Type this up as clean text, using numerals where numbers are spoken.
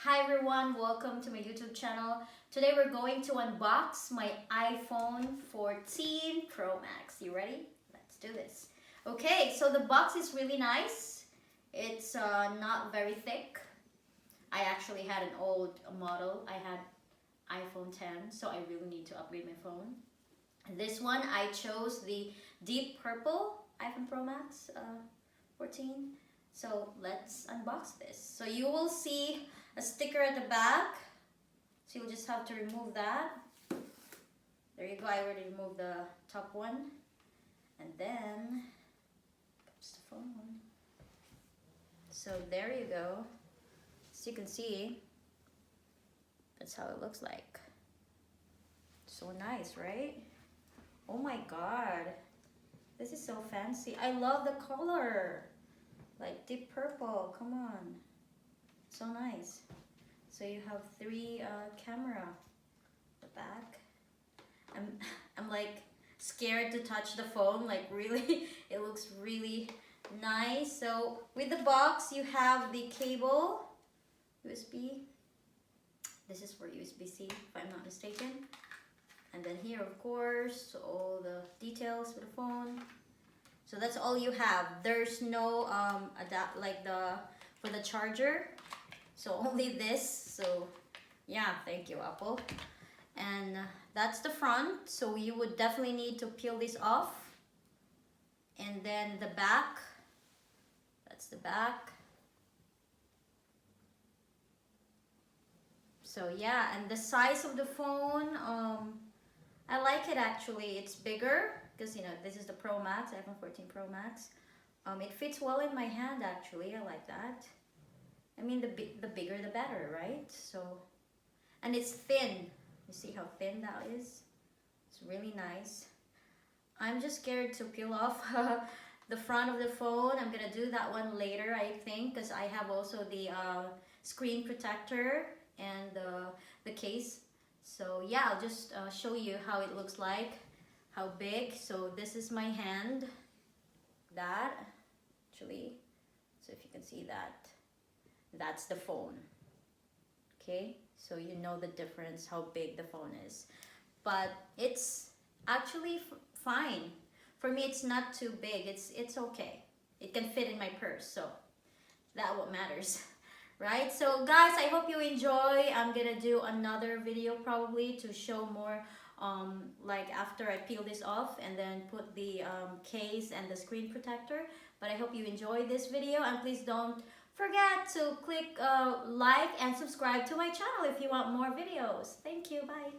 Hi everyone, welcome to my YouTube channel. Today we're going to unbox my iPhone 14 Pro Max. You ready? Let's do this. Okay, so the box is really nice. It's not very thick. I actually had an old model. I had iPhone 10, so I really need to upgrade my phone. This one, I chose the deep purple iPhone Pro Max 14. So let's unbox this. So you will see a sticker at the back. So you'll just have to remove that. There you go, I already removed the top one. And then, oops, the phone. So there you go. As you can see, that's how it looks like. So nice, right? Oh my god, this is so fancy. I love the color, like deep purple. Come on, so nice. So you have three camera at the back. I'm like scared to touch the phone. Like really, it looks really nice. So with the box, you have the cable, USB. This is for USB-C, if I'm not mistaken. And then here, of course, all the details for the phone. So that's all you have. There's no for the charger. So only this. So yeah, thank you, Apple. And that's the front. So you would definitely need to peel this off. And then the back. That's the back. So yeah, and the size of the phone, I like it actually. It's bigger because you know this is the Pro Max, iPhone 14 Pro Max. It fits well in my hand actually. I like that. I mean, the bigger the better, right? So, and it's thin. You see how thin that is? It's really nice. I'm just scared to peel off the front of the phone. I'm gonna do that one later, I think, because I have also the screen protector and the case. So yeah, I'll just show you how it looks like, how big. So this is my hand, that actually. So if you can see that, that's the phone. Okay, so you know the difference, how big the phone is. But it's actually fine. For me, it's not too big. It's okay. It can fit in my purse, so that's what matters. Right, so guys, I hope you enjoy. I'm gonna do another video probably to show more like after I peel this off and then put the case and the screen protector. But I hope you enjoy this video, and please don't forget to click like and subscribe to my channel if you want more videos. Thank you, bye.